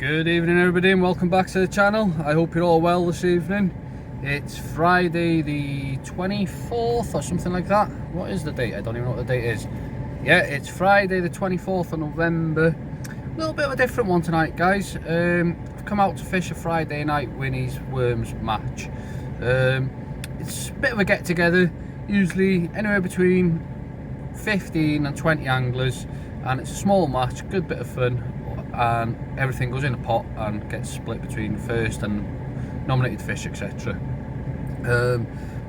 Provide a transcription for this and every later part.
Good evening everybody and welcome back to the channel. I hope you're all well this evening. It's Friday the 24th or something like that. What is the date? I don't even know what the date is. Yeah, it's Friday the 24th of November. A little bit of a different one tonight, guys. I've come out to fish a Friday night Winnie's Worms match. It's a bit of a get together, usually anywhere between 15 and 20 anglers, and it's a small match, good bit of fun, and everything goes in a pot and gets split between first and nominated fish, etc.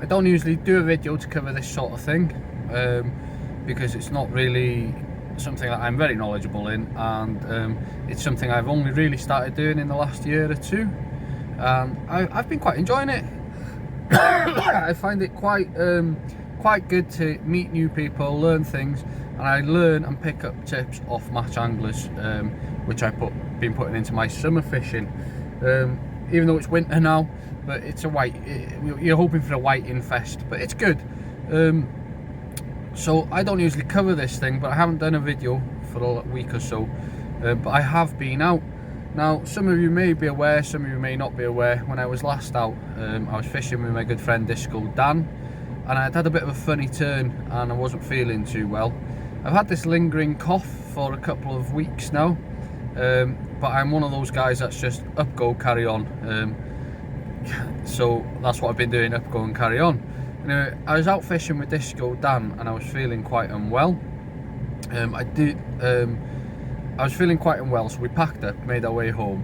I don't usually do a video to cover this sort of thing because it's not really something that I'm very knowledgeable in, and it's something I've only really started doing in the last year or two, and I've been quite enjoying it. I find it quite good to meet new people, learn things, and I learn and pick up tips off match anglers, which I've been putting into my summer fishing. Even though it's winter now, but it's you're hoping for a whiting fest, but it's good. So I don't usually cover this thing, but I haven't done a video for a week or so, but I have been out. Now, some of you may be aware, some of you may not be aware. When I was last out, I was fishing with my good friend Disco Dan, and I'd had a bit of a funny turn and I wasn't feeling too well. I've had this lingering cough for a couple of weeks now, but I'm one of those guys that's just up, go, carry on. So that's what I've been doing, up, go and carry on. Anyway, I was out fishing with Disco Dan and I was feeling quite unwell. I was feeling quite unwell, so we packed up, made our way home.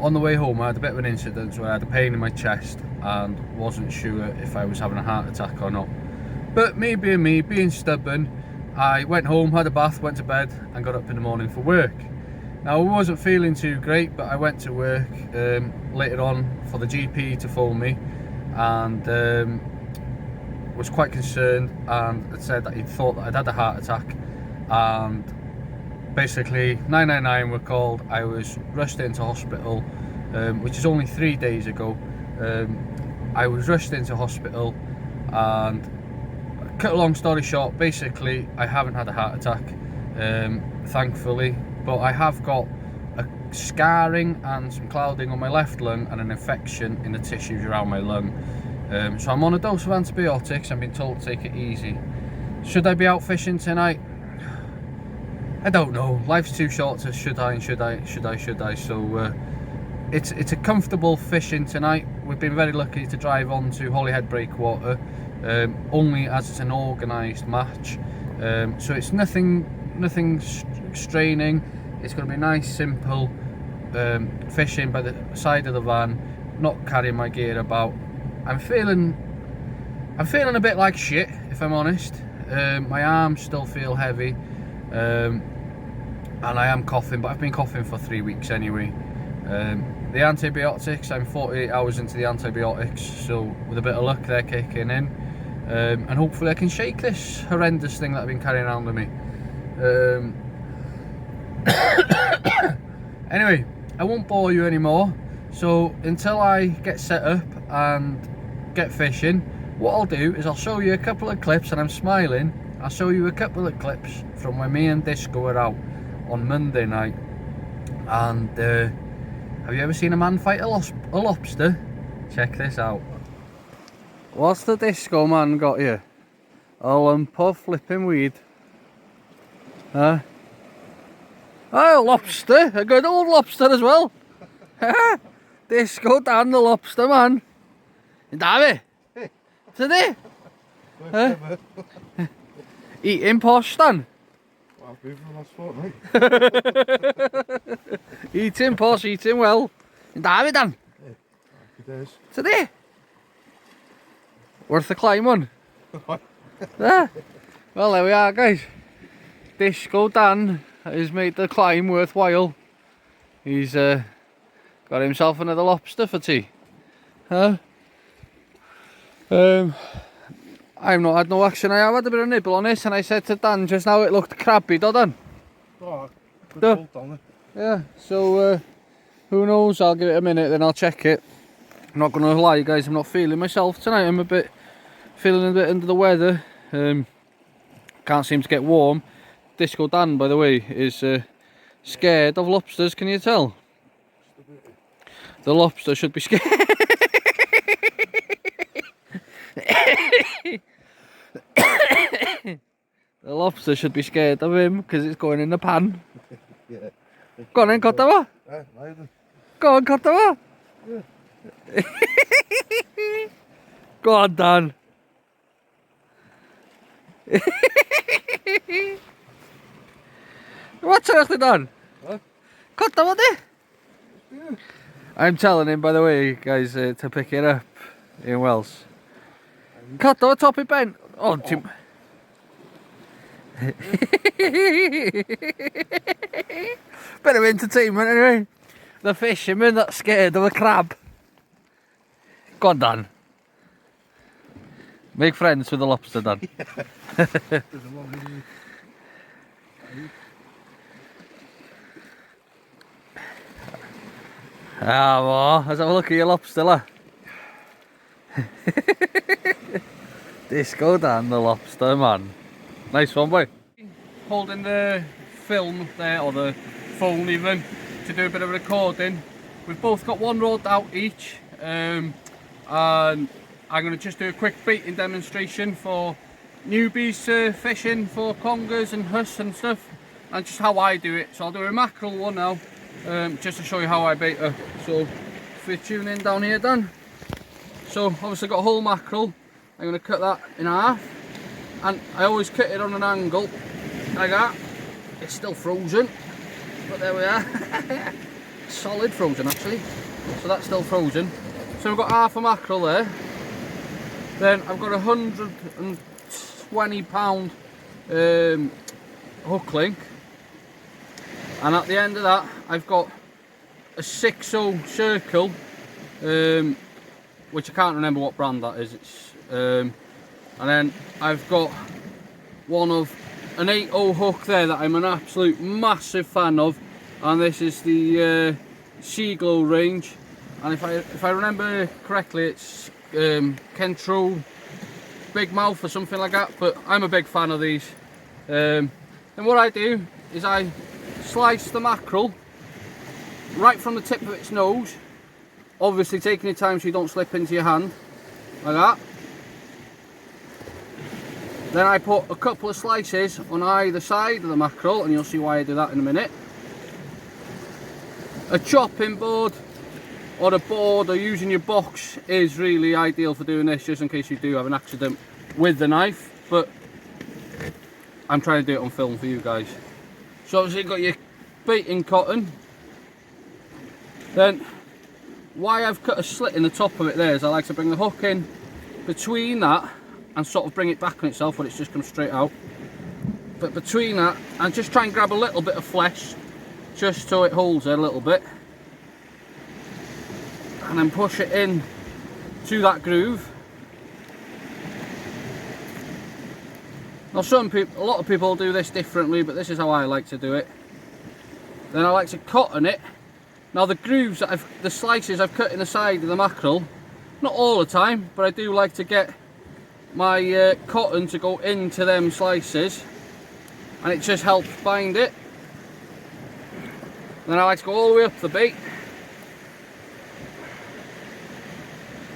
On the way home I had a bit of an incident where I had a pain in my chest and wasn't sure if I was having a heart attack or not. But me being stubborn, I went home, had a bath, went to bed and got up in the morning for work. Now, I wasn't feeling too great, but I went to work later on for the GP to phone me, and was quite concerned, and had said that he thought that I'd had a heart attack, and basically 999 were called. I was rushed into hospital, which is only 3 days ago. I was rushed into hospital, and cut a long story short, basically I haven't had a heart attack, thankfully, but I have got a scarring and some clouding on my left lung and an infection in the tissues around my lung. So I'm on a dose of antibiotics. I'm being told to take it easy. Should I be out fishing tonight? I don't know. Life's too short to should I. So it's a comfortable fishing tonight. We've been very lucky to drive on to Holyhead Breakwater, only as it's an organised match. So it's nothing straining. It's going to be nice, simple fishing by the side of the van, not carrying my gear about. I'm feeling a bit like shit, if I'm honest. My arms still feel heavy, and I am coughing, but I've been coughing for 3 weeks anyway. The antibiotics, I'm 48 hours into the antibiotics, so with a bit of luck they're kicking in, and hopefully I can shake this horrendous thing that I've been carrying around with me. Anyway, I won't bore you anymore, so until I get set up and get fishing, what I'll do is I'll show you a couple of clips, and I'm smiling. I'll show you a couple of clips from when me and Disco were out on Monday night. And have you ever seen a man fight a lobster? Check this out. What's the Disco man got you? A lump of flipping weed. Huh? Oh, a lobster, a good old lobster as well. Disco Dan, the lobster man. Davi, today? Eating posh, Dan? Well, I've been for the last fortnight. Eating posh, eating well. Davi, Dan? Yeah, today? Worth the climb on? Yeah. Well, there we are, guys. Disco Dan has made the climb worthwhile. He's got himself another lobster for tea. Huh? I've not had no action. I have had a bit of nibble on this, and I said to Dan just now it looked crabby, don't Dan? Oh, good bolt on it. Yeah, so who knows, I'll give it a minute, then I'll check it. I'm not going to lie, guys, I'm not feeling myself tonight. I'm feeling a bit under the weather. Can't seem to get warm. Disco Dan, by the way, is scared of lobsters, can you tell? The lobster should be scared. The lobster should be scared of him because it's going in the pan. Yeah. Go on then, Kotawa. Neither. Go on, Kotawa. Yeah. Go on, Dan. What's actually done? What? Kotawa de. Yeah. I'm telling him, by the way, guys, to pick it up in Welsh. Kotawa topi ben. Oh, Tim. Bit of entertainment anyway. The fisherman that's scared of a crab. Go on, Dan. Make friends with the lobster, Dan. There's a lot of you. Ah, well, let's have a look at your lobster, lah. Disco Dan, the lobster man. Nice one, boy. Holding the film there, or the phone even, to do a bit of recording. We've both got one rod out each, and I'm going to just do a quick baiting demonstration for newbies fishing for congers and huss and stuff, and just how I do it. So I'll do a mackerel one now, just to show you how I bait her. So if you tune in down here, Dan. So obviously got a whole mackerel. I'm going to cut that in half, and I always cut it on an angle like that. It's still frozen, but there we are. Solid frozen actually, so that's still frozen. So we've got half a mackerel there. Then I've got a 120 pound hook link, and at the end of that I've got a 6/0 circle, which I can't remember what brand that is. It's and then I've got an 8/0 hook there that I'm an absolute massive fan of, and this is the Seaglow range, and if I remember correctly, it's Kentro Big Mouth or something like that, but I'm a big fan of these. And what I do is I slice the mackerel right from the tip of its nose, obviously taking your time so you don't slip into your hand, like that. Then I put a couple of slices on either side of the mackerel, and you'll see why I do that in a minute. A chopping board or a board, or using your box, is really ideal for doing this, just in case you do have an accident with the knife, but I'm trying to do it on film for you guys. So obviously you've got your baiting cotton. Then why I've cut a slit in the top of it there is I like to bring the hook in between that and sort of bring it back on itself when it's just come straight out. But between that, and just try and grab a little bit of flesh, just so it holds it a little bit, and then push it in to that groove. Now a lot of people do this differently, but this is how I like to do it. Then I like to cotton it. Now the grooves that the slices I've cut in the side of the mackerel, not all the time, but I do like to get my cotton to go into them slices, and it just helps bind it. Then I like to go all the way up the bait,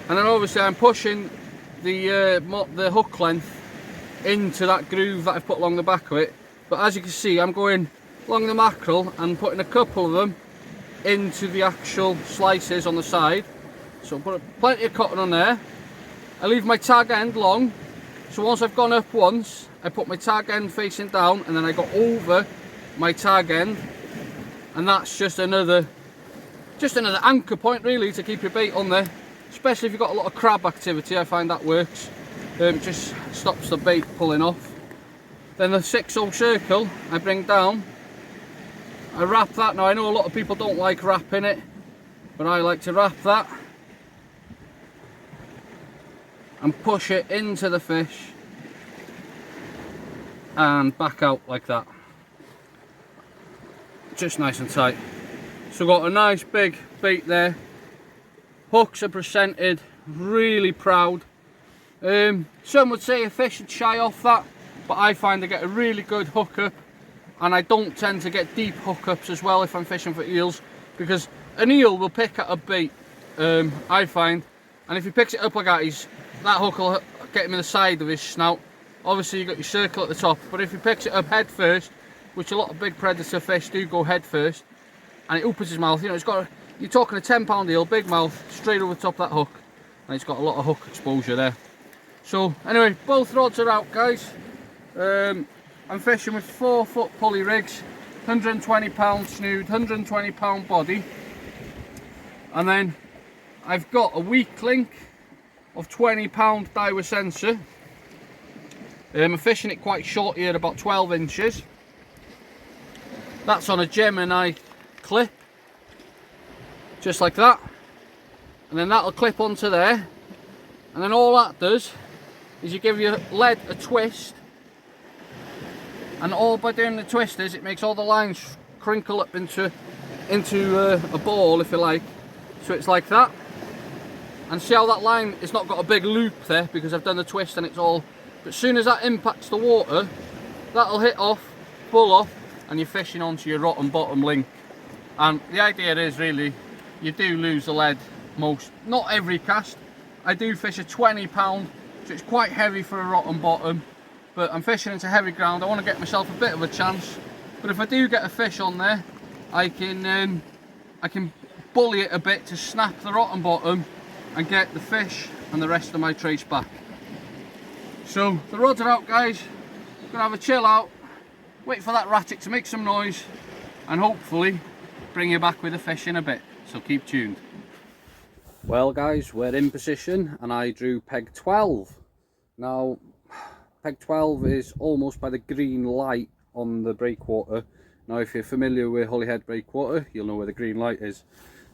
and then obviously I'm pushing the hook length into that groove that I've put along the back of it. But as you can see, I'm going along the mackerel and putting a couple of them into the actual slices on the side. So put plenty of cotton on there. I leave my tag end long, so once I've gone up once, I put my tag end facing down, and then I go over my tag end, and that's just another anchor point really to keep your bait on there, especially if you've got a lot of crab activity. I find that works. Just stops the bait pulling off. Then the 6/0 circle I bring down, I wrap that. Now I know a lot of people don't like wrapping it, but I like to wrap that and push it into the fish and back out like that, just nice and tight. So got a nice big bait there. Hooks are presented, really proud. Some would say a fish should shy off that, but I find I get a really good hookup, and I don't tend to get deep hookups as well if I'm fishing for eels, because an eel will pick at a bait I find. And if he picks it up like that, that hook will get him in the side of his snout. Obviously you've got your circle at the top, but if he picks it up head first, which a lot of big predator fish do go head first, and it opens his mouth, you know, you're talking a 10-pound eel, big mouth, straight over the top of that hook, and it's got a lot of hook exposure there. So anyway, both rods are out, guys. I'm fishing with 4-foot pulley rigs, 120-pound snood, 120-pound body, and then I've got a weak link of 20-pound Daiwa sensor. I'm fishing it quite short here, about 12 inches. That's on a Gemini clip, just like that, and then that'll clip onto there, and then all that does is you give your lead a twist, and all by doing the twisters it makes all the lines crinkle up into a ball, if you like. So it's like that, and see how that line is not got a big loop there because I've done the twist and it's all, but as soon as that impacts the water, that'll hit off, pull off, and you're fishing onto your rotten bottom link. And the idea is really, you do lose the lead not every cast. I do fish a 20-pound, so it's quite heavy for a rotten bottom, but I'm fishing into heavy ground. I want to get myself a bit of a chance, but if I do get a fish on there, I can bully it a bit to snap the rotten bottom and get the fish and the rest of my trace back. So the rods are out, guys. Gonna have a chill out, wait for that ratchet to make some noise, and hopefully bring you back with a fish in a bit. So keep tuned. Well, guys, we're in position and I drew peg 12. Now peg 12 is almost by the green light on the breakwater. Now if you're familiar with Holyhead breakwater, you'll know where the green light is.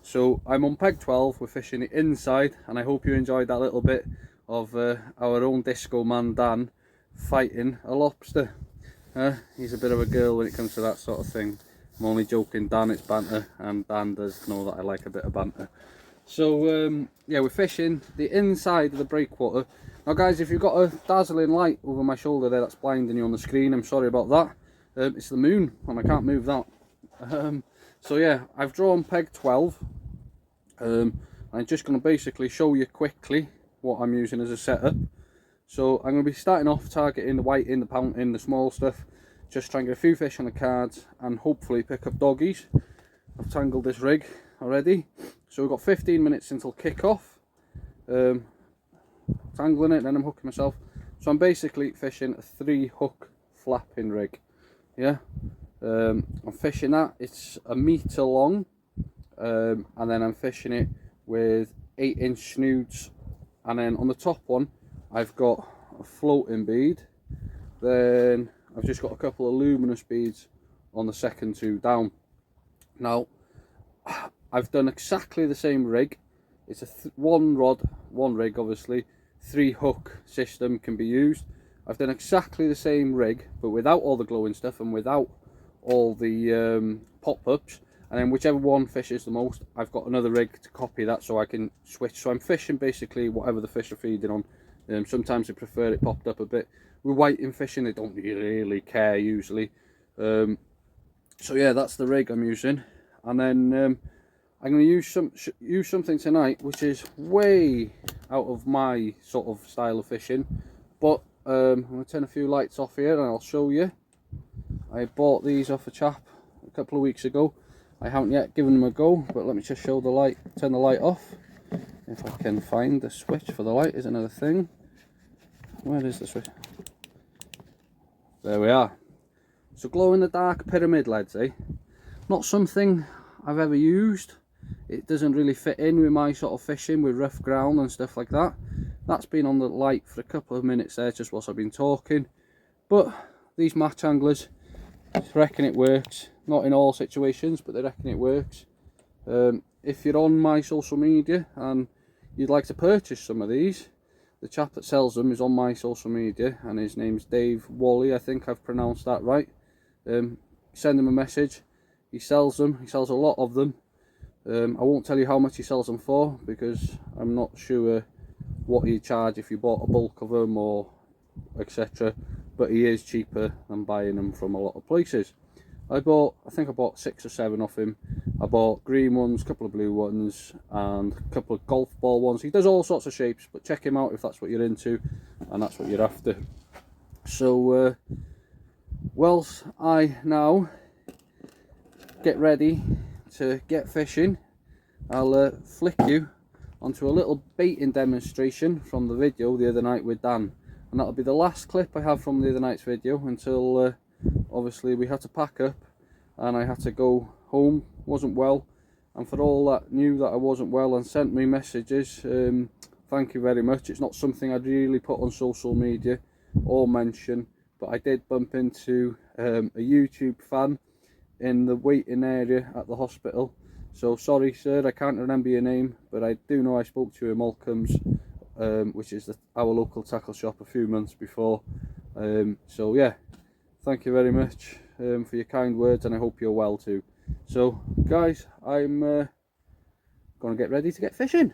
So I'm on peg 12, we're fishing it inside, and I hope you enjoyed that little bit of our own disco man Dan fighting a lobster. He's a bit of a girl when it comes to that sort of thing. I'm only joking, Dan, it's banter, and Dan does know that I like a bit of banter. So yeah, we're fishing the inside of the breakwater. Now guys, if you've got a dazzling light over my shoulder there that's blinding you on the screen, I'm sorry about that. It's the moon and I can't move that. So yeah, I've drawn peg 12. I'm just going to basically show you quickly what I'm using as a setup. So I'm going to be starting off targeting the whiting, the pouting, the small stuff, just try and get a few fish on the cards and hopefully pick up doggies. I've tangled this rig already, so we've got 15 minutes until kick off. Tangling it and then I'm hooking myself. So I'm basically fishing a 3-hook flapping rig. Yeah, I'm fishing that, it's a metre long, and then I'm fishing it with 8-inch snoods, and then on the top one I've got a floating bead, then I've just got a couple of luminous beads on the second 2 down. Now I've done exactly the same rig. It's a one rod, one rig, obviously 3-hook system can be used. I've done exactly the same rig but without all the glowing stuff and without all the pop-ups, and then whichever one fishes the most, I've got another rig to copy that so I can switch. So I'm fishing basically whatever the fish are feeding on. Sometimes they prefer it popped up a bit. With whiting fishing, they don't really care usually. So yeah, that's the rig I'm using, and then I'm going to use something tonight which is way out of my sort of style of fishing, but I'm going to turn a few lights off here and I'll show you. I bought these off a chap a couple of weeks ago. I haven't yet given them a go, but let me just show the light, turn the light off. If I can find the switch for the light is another thing. Where is the switch? There we are. So glow in the dark pyramid leads, eh? Not something I've ever used. It doesn't really fit in with my sort of fishing with rough ground and stuff like that. That's been on the light for a couple of minutes there just whilst I've been talking. But these match anglers reckon it works. Not in all situations, but they reckon it works. If you're on my social media and you'd like to purchase some of these, the chap that sells them is on my social media and his name's Dave Wally, I think I've pronounced that right. Send him a message. He sells them, he sells a lot of them. I won't tell you how much he sells them for because I'm not sure what he'd charge if you bought a bulk of them or etc, but he is cheaper than buying them from a lot of places. I think I bought 6 or 7 off him. I bought green ones, a couple of blue ones, and a couple of golf ball ones. He does all sorts of shapes, but check him out if that's what you're into and that's what you're after. So whilst I now get ready to get fishing, I'll flick you onto a little baiting demonstration from the video the other night with Dan, and that'll be the last clip I have from the other night's video until obviously we had to pack up and I had to go home. Wasn't well, and for all that knew that I wasn't well and sent me messages, thank you very much. It's not something I'd really put on social media or mention, but I did bump into a YouTube fan in the waiting area at the hospital. So sorry sir, I can't remember your name, but I do know I spoke to you at Malcolm's, which is our local tackle shop, a few months before. So yeah, thank you very much for your kind words, and I hope you're well too. So guys, I'm gonna get ready to get fishing.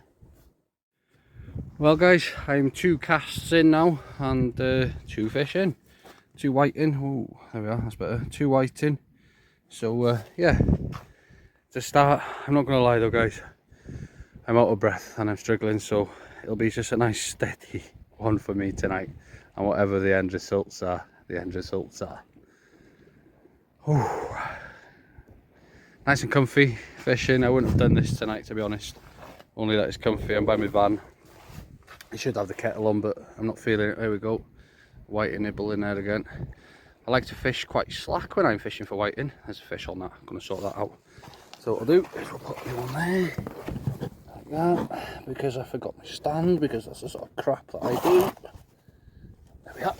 Well guys, I'm 2 casts in now and 2 fish in, 2 whiting. Oh, there we are, that's better. 2 whiting. So yeah, to start, I'm not gonna lie though guys, I'm out of breath and I'm struggling, so it'll be just a nice steady one for me tonight, and whatever the end results are, the end results are. Ooh. Nice and comfy fishing. I wouldn't have done this tonight to be honest, only that it's comfy. I'm by my van. I should have the kettle on, but I'm not feeling it. There we go, whiting nibble in there again. I like to fish quite slack when I'm fishing for whiting. There's a fish on that, I'm going to sort that out. So what I'll do is we'll put you on there, like that, because I forgot my stand, because that's the sort of crap that I do. There we are.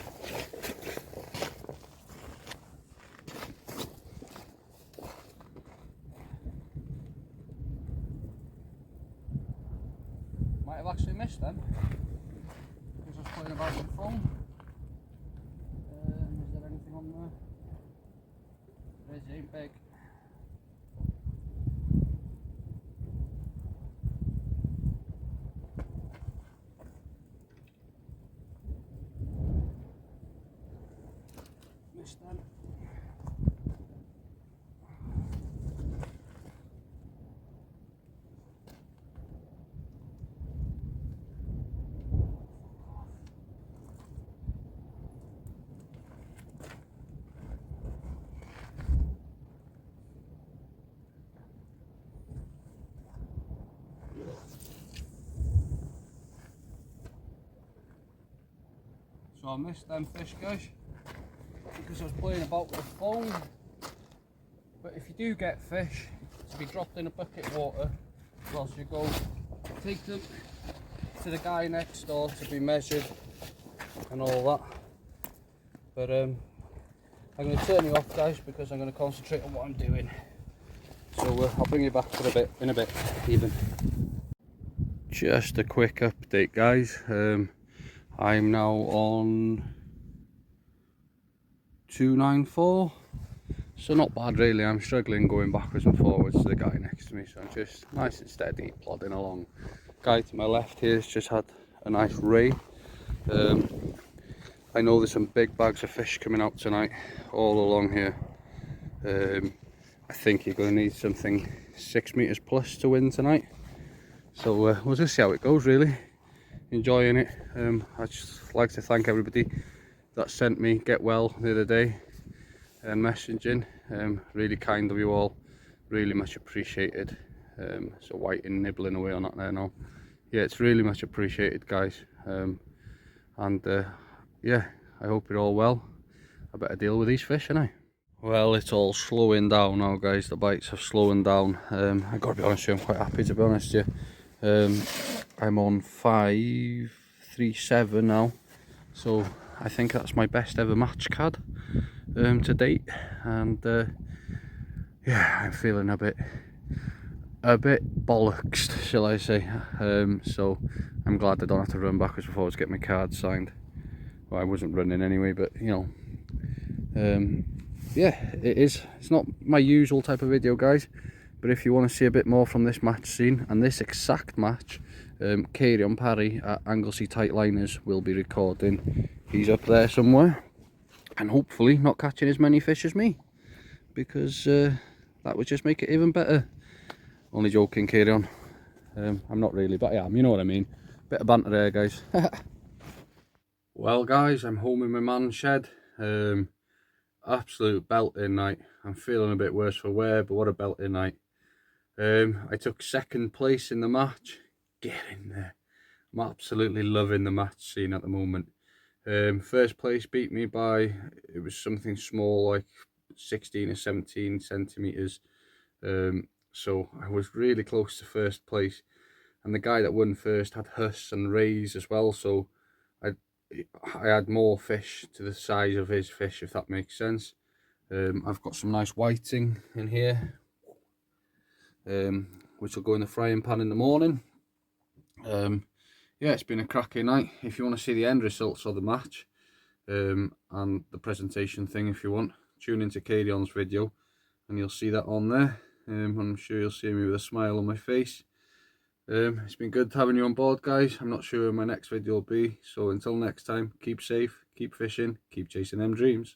Might have actually missed them, because I was playing about with the phone. Is there anything on there? There ain't big. Missed them. So I missed them fish guys, because I was playing about with the phone. But if you do get fish to be dropped in a bucket of water whilst you go, take them to the guy next door to be measured and all that. But I'm going to turn you off guys, because I'm going to concentrate on what I'm doing. So I'll bring you back for a bit, in a bit even. Just a quick update guys. I'm now on 294, so not bad really. I'm struggling going backwards and forwards to the guy next to me, so I'm just nice and steady plodding along. Guy to my left here has just had a nice ray. I know there's some big bags of fish coming out tonight all along here. I think you're going to need something 6 meters plus to win tonight, so we'll just see how it goes really. Enjoying it. I just like to thank everybody that sent me get well the other day and messaging. Really kind of you all, really much appreciated. So whiting nibbling away on that there now. Yeah, it's really much appreciated guys. Yeah, I hope you're all well. I better deal with these fish, innit? Well, it's all slowing down now guys, the bites have slowing down. I gotta be honest with you, I'm quite happy to be honest with you. I'm on 537 now, so I think that's my best ever match cad to date, and yeah, I'm feeling a bit bollocks, shall I say. So I'm glad I don't have to run backwards and forwards to get my card signed. Well, I wasn't running anyway, but you know, yeah, it's not my usual type of video guys, but if you want to see a bit more from this match scene and this exact match, Kieran Parry at Anglesey Tightliners will be recording. He's up there somewhere, and hopefully not catching as many fish as me, because that would just make it even better. Only joking, carry on. I'm not really, but I am, you know what I mean. Bit of banter there, guys. Well, guys, I'm home in my man's shed. Absolute belting night. I'm feeling a bit worse for wear, but what a belting night. I took second place in the match. Get in there. I'm absolutely loving the match scene at the moment. First place beat me by, it was something small, like 16 or 17 centimetres. So I was really close to first place. And the guy that won first had hus and rays as well, so I had more fish to the size of his fish, if that makes sense. I've got some nice whiting in here, which will go in the frying pan in the morning. Yeah, it's been a cracking night. If you want to see the end results of the match and the presentation thing, if you want, tune into Carion's video and you'll see that on there. I'm sure you'll see me with a smile on my face. It's been good having you on board, guys. I'm not sure when my next video will be, so until next time, keep safe, keep fishing, keep chasing them dreams.